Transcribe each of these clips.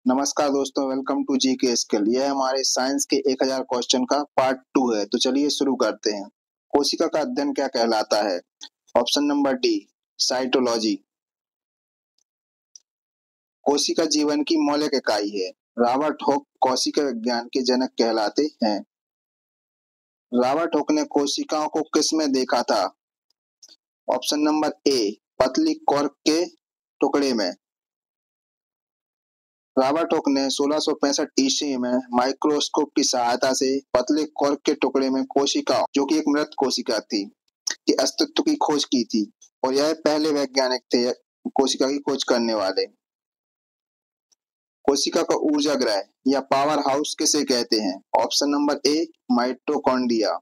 नमस्कार दोस्तों, welcome to जी के स्किल। यह हमारे साइंस के 1000 क्वेश्चन का पार्ट 2 है। तो चलिए शुरू करते हैं। कोशिका का अध्ययन क्या कहलाता है? Option number D, cytology. कोशिका जीवन की मौलिक इकाई है। रॉबर्ट हुक कोशिका विज्ञान के जनक कहलाते हैं। रॉबर्ट हुक ने कोशिकाओं को किस में देखा था? ऑप्शन नंबर ए, पतली कॉर्क के टुकड़े में। रॉबर्ट हुक ने 1665 ईस्वी में माइक्रोस्कोप की सहायता से पतले कॉर्क के टुकड़े में कोशिका, जो कि एक मृत कोशिका थी, के अस्तित्व की खोज की थी और यह पहले वैज्ञानिक थे कोशिका की खोज करने वाले। कोशिका का ऊर्जा ग्रह या पावर हाउस किसे कहते हैं? ऑप्शन नंबर ए, माइटोकॉन्ड्रिया।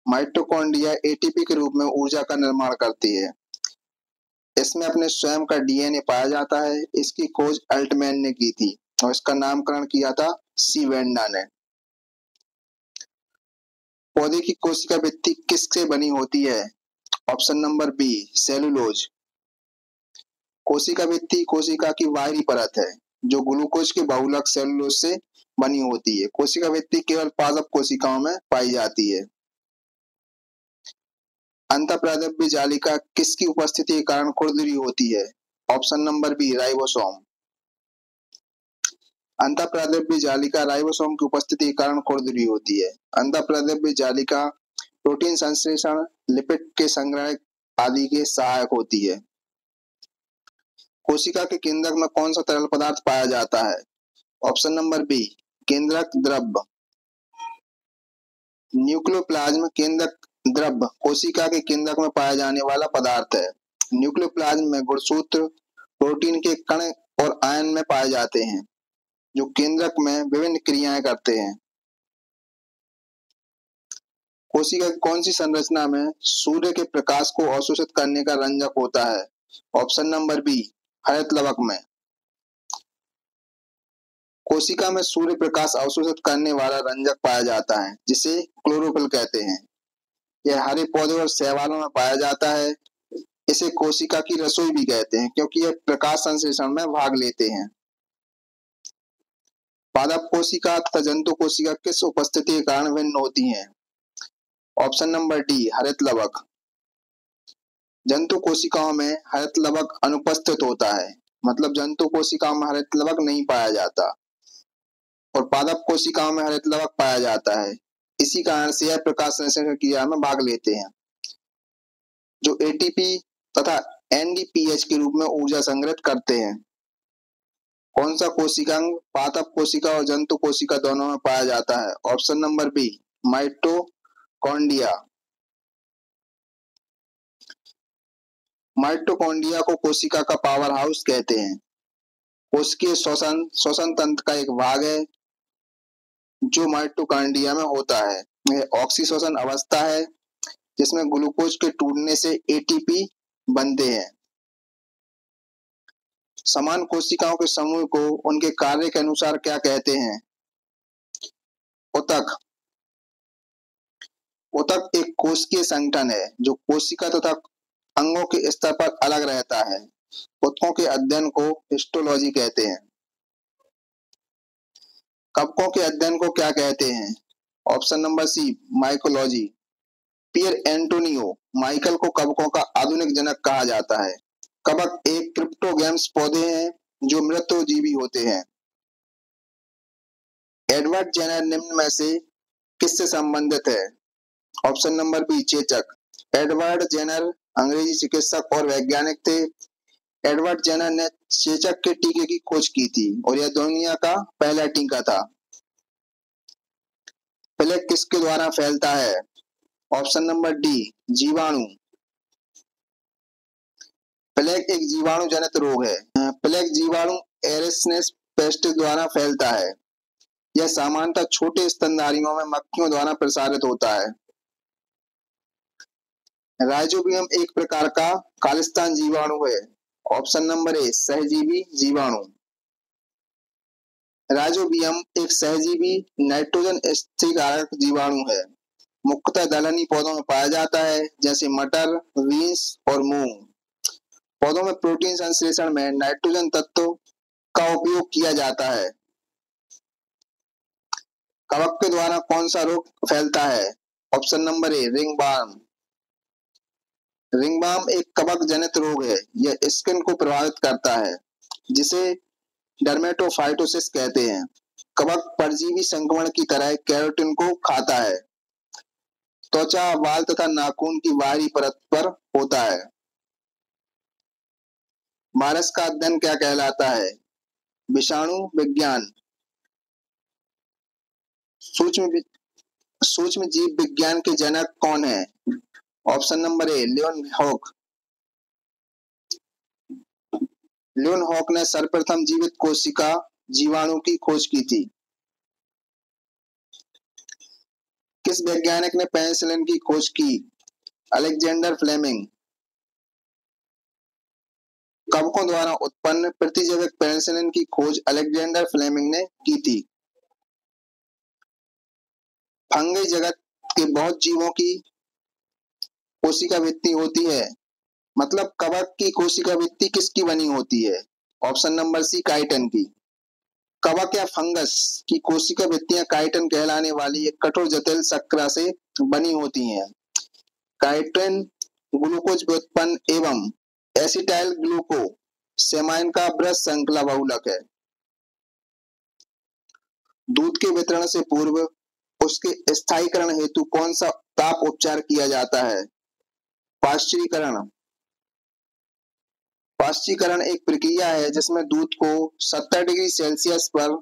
माइटोकॉन्ड्रिया एटीपी के रूप में ऊर्जा का निर्माण करती है। इसमें अपने स्वयं का डीएनए पाया जाता है। इसकी खोज अल्टमैन ने की थी और इसका नामकरण किया था सी वेंडा ने। पौधे की कोशिका भित्ति किससे बनी होती है? Option number B, cellulose. कोशिका भित्ति कोशिका की बाहरी परत है जो ग्लूकोज के बहुलक सेलुलोज से बनी होती है। कोशिका भित्ति केवल पादप कोशिकाओं में पाई जाती है। अंतःप्राद्रव्य जालिका किसकी उपस्थिति के कारण खुरदरी होती है? Option number B, ribosome. अंतःप्राद्रव्य जालिका राइबोसोम की उपस्थिति के कारण खुरदरी होती है। अंतःप्राद्रव्य जालिका प्रोटीन संश्लेषण, लिपिड के संग्रह आदि के सहायक होती है। कोशिका के केंद्रक में कौन सा तरल पदार्थ पाया जाता है? ऑप्शन नंबर बी, केंद्रक द्रव्य। न्यूक्लियोप्लाज्म केंद्रक द्रव्य कोशिका के केंद्रक में पाया जाने वाला पदार्थ है। न्यूक्लियोप्लाज्म में गुणसूत्र, प्रोटीन के कण और आयन में पाए जाते हैं जो केंद्रक में विभिन्न क्रियाएं करते हैं। कोशिका की कौन सी संरचना में सूर्य के प्रकाश को अवशोषित करने का रंजक होता है? ऑप्शन नंबर बी, हरित लवक में। कोशिका में सूर्य प्रकाश अवशोषित करने वाला रंजक पाया जाता है जिसे क्लोरोफिल कहते हैं। यह हरे पौधे और शैवालों में पाया जाता है। इसे कोशिका की रसोई भी कहते हैं क्योंकि यह प्रकाश संश्लेषण में भाग लेते हैं। पादप कोशिका तथा जंतु कोशिका किस उपस्थिति के कारण भिन्न होती हैं? ऑप्शन नंबर डी, हरित लवक। जंतु कोशिकाओं में हरित लवक अनुपस्थित होता है, मतलब जंतु कोशिकाओं में हरित लवक नहीं पाया जाता और पादप कोशिकाओं में हरित लवक पाया जाता है। इसी कारण से यह प्रकाश संश्लेषण क्रिया में भाग लेते हैं जो एटीपी तथा एनडीपीएच के रूप में ऊर्जा संग्रहित करते हैं। कौन सा कोशिकांग पादप कोशिका और जंतु कोशिका दोनों में पाया जाता है? Option number B, mitochondria. Mitochondria को कोशिका का पावर हाउस कहते हैं। कोशिकीय श्वसन तंत्र का एक भाग है जो माइटोकॉन्ड्रिया में होता है। यह ऑक्सीश्वसन अवस्था है जिसमें ग्लूकोज के टूटने से एटीपी बनते हैं। समान कोशिकाओं के समूह को उनके कार्य के अनुसार क्या कहते हैं? ऊतक। ऊतक एक कोशिकीय संगठन है जो कोशिका तथा अंगों के स्तर पर अलग रहता है। ऊतकों के अध्ययन को हिस्टोलॉजी कहते हैं। कवकों के अध्ययन को क्या कहते हैं? Option number C, mycology. Pier Antonio Micheli को कवकों का आधुनिक जनक कहा जाता है। कवक एक क्रिप्टोगैम्स पौधे हैं जो मृतोजीवी होते हैं। एडवर्ड जेनर निम्न में से किससे संबंधित है? ऑप्शन नंबर बी, चेचक। एडवर्ड जेनर अंग्रेजी चिकित्सक और वैज्ञानिक थे। एडवर्ड जेनर ने चेचक के टीके की खोज की थी और यह दुनिया का पहला टीका था। प्लेग किसके द्वारा फैलता है? ऑप्शन नंबर डी, जीवाणु। प्लेग एक जीवाणु जनित रोग है। प्लेग जीवाणु एरिस्नेस पेस्ट द्वारा फैलता है। यह सामान्यतः छोटे स्तनधारियों में मक्खियों द्वारा प्रसारित होता है। राइजोबियम एक प्रकार का खालिस्तान जीवाणु है। ऑप्शन नंबर ए, सहजीवी जीवाणु। राइजोबियम एक सहजीवी नाइट्रोजन स्थिरीकारक जीवाणु है। मुख्यतः दलहनी पौधों में पाया जाता है जैसे मटर, बीन्स और मूंग। पौधों में प्रोटीन संश्लेषण में नाइट्रोजन तत्व का उपयोग किया जाता है? कवक के द्वारा कौन सा रोग फैलता है? Option number A ringworm. Ringworm एक कवक जनित रोग है। यह स्किन को प्रभावित करता है, जिसे डर्मेटोफाइटोसिस कहते हैं। कवक परजीवी संक्रमण की तरह केराटिन को खाता है। त्वचा, बाल तथा नाखून की बाहरी परत पर होता है। वायरस का अध्ययन क्या कहलाता है? विषाणु विज्ञान। सूक्ष्म सूक्ष्म जीव विज्ञान के जनक कौन है? ऑप्शन नंबर ए लियोनहॉक। लियोनहॉक ने सर्वप्रथम जीवित कोशिका जीवाणु की खोज की थी। किस वैज्ञानिक ने पेनिसिलिन की खोज की? Alexander Fleming. कवकों द्वारा उत्पन्न प्रतिजैविक पेनिसिलिन की खोज अलेक्जेंडर फ्लेमिंग ने की थी। फंगी जगत के बहुत जीवों की कोशिका भित्ति होती है। मतलब कवक की कोशिका भित्ति किसकी बनी होती है? ऑप्शन नंबर सी काइटन की। कवक या फंगस की कोशिका भित्तियां काइटन कहलाने वाली एक कठोर जटिल शर्करा से बनी होती हैं। काइटिन ग्लूकोज व्युत्पन्न एवं एसिटाइल ग्लूको सेमाइन का वृहद श्रृंखला बहुलक है। दूध के वितरण से पूर्व उसके स्थायीकरण हेतु कौन सा ताप उपचार किया जाता है? पाश्चुरीकरण। पाश्चुरीकरण एक प्रक्रिया है जिसमें दूध को 70 डिग्री सेल्सियस पर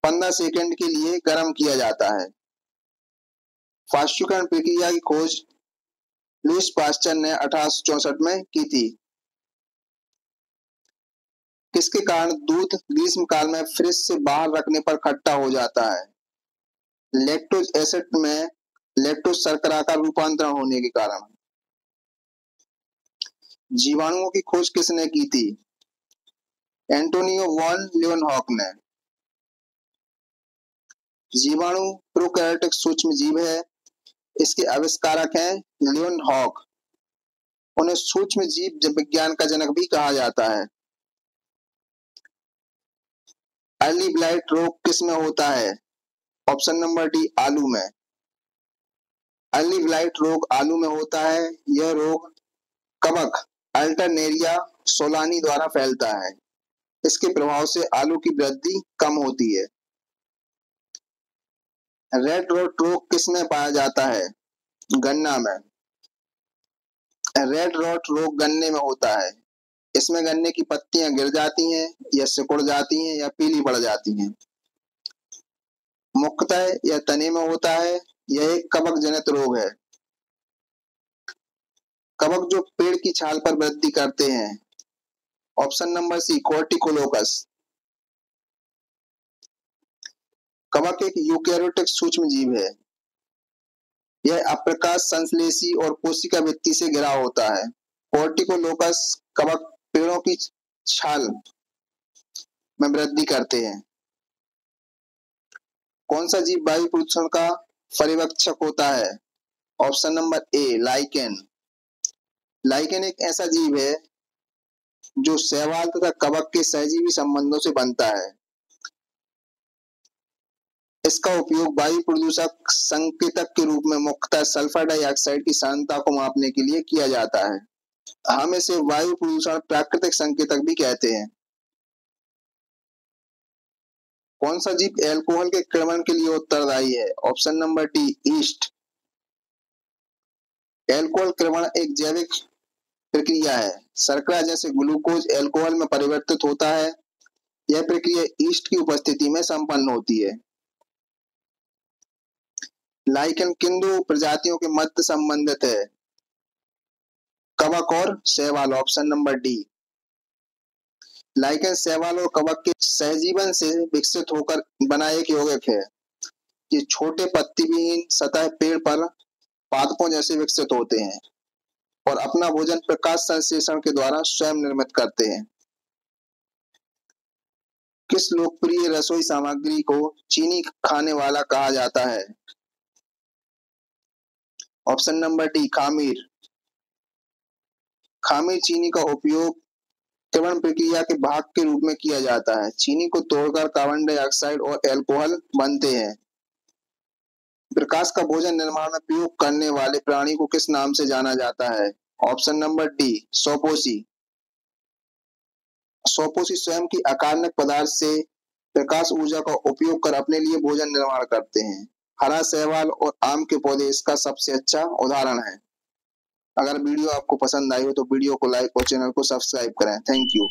15 सेकंड के लिए गर्म किया जाता है। पाश्चुरीकरण प्रक्रिया की खोज लुईस पास्चर ने 1864 में की थी। किसके कारण दूध ग्रीष्म काल में फ्रिज से बाहर रखने पर खट्टा हो जाता है? लैक्टोज एसिड में लैक्टोज शर्करा का रूपांतरण होने के कारण। जीवाणुओं की खोज किसने की थी? एंटोनियो वॉन लियोनहॉक ने। जीवाणु प्रोकैरियोटिक सूक्ष्म जीव है। इसके आविष्कारक हैं लियोनहॉक। उन्हें सूक्ष्म जीव विज्ञान का जनक भी कहा जाता है। अर्ली ब्लाइट रोग किसमें होता है? ऑप्शन नंबर डी आलू में। अर्ली ब्लाइट रोग आलू में होता है। यह रोग कवक अल्टरनेरिया सोलानी द्वारा फैलता है। इसके प्रभाव से आलू की वृद्धि कम होती है। रेड रोट रोग किसमें पाया जाता है? गन्ना में। रेड रोट रोग गन्ने में होता है। इसमें गन्ने की पत्तियां गिर जाती हैं या सिकुड़ जाती हैं या पीली पड़ जाती हैं। मुख्यतः यह तने में होता है। यह एक कवक जनित रोग है। कवक जो पेड़ की छाल पर वृद्धि करते हैं। Option number C corticolous. कवक एक यूकेरियोटिक सूक्ष्म जीव है। यह अप्रकाश संश्लेषी और कोशिका भित्ति से घिरा होता है। कॉर्टिकोलोकस कवक पेड़ों की छाल में वृद्धि करते हैं। कौन सा जीव वायु प्रदूषण का पर्यवेक्षक होता है? ऑप्शन नंबर ए लाइकेन। लाइकेन एक ऐसा जीव है जो शैवाल तथा कवक के सहजीवी संबंधों से बनता है। इसका उपयोग वायु प्रदूषक संकेतक के रूप में मुख्यतः सल्फर डाइऑक्साइड की सांद्रता को मापने के लिए किया जाता है। हम इसे वायु प्रदूषण प्राकृतिक संकेतक भी कहते हैं। कौन सा जीव अल्कोहल के क्रमण के लिए उत्तरदायी है? Option number D yeast. Alcohol क्रमण एक जैविक प्रक्रिया है। शर्करा जैसे ग्लूकोज अल्कोहल में परिवर्तित होता है। यह प्रक्रिया ईस्ट की उपस्थिति में संपन्न होती है। लाइकेन किन दो प्रजातियों के मध्य संबंधित है? कवक और शैवाल। Option number D. लाइकेन शैवाल और कवक के सहजीवन से विकसित होकर बना एक यौगिक है। ये छोटे पत्ती विहीन सतह पेड़ पर पादपों जैसे विकसित होते हैं और अपना भोजन प्रकाश संश्लेषण के द्वारा स्वयं निर्मित करते हैं। किस लोकप्रिय रसोई सामग्री को चीनी खाने वाला कहा जाता है? ऑप्शन नंबर डी खामीर। खामीर चीनी का उपयोग त्वरण प्रक्रिया के भाग के रूप में किया जाता है। चीनी को तोड़कर कार्बन डाइऑक्साइड और अल्कोहल बनते हैं। प्रकाश का भोजन निर्माण में प्रयोग करने वाले प्राणी को किस नाम से जाना जाता है? ऑप्शन नंबर डी, सोपोसी। सोपोसी स्वयं की अकार्बनिक पदार्थ से प्रकाश ऊर्जा का उपयोग कर अपने लिए भोजन निर्माण करते हैं। हरा शैवाल और आम के पौधे इसका सबसे अच्छा उदाहरण है। अगर वीडियो आपको पसंद आई हो तो वीडियो को लाइक और चैनल को सब्सक्राइब करें। Thank you.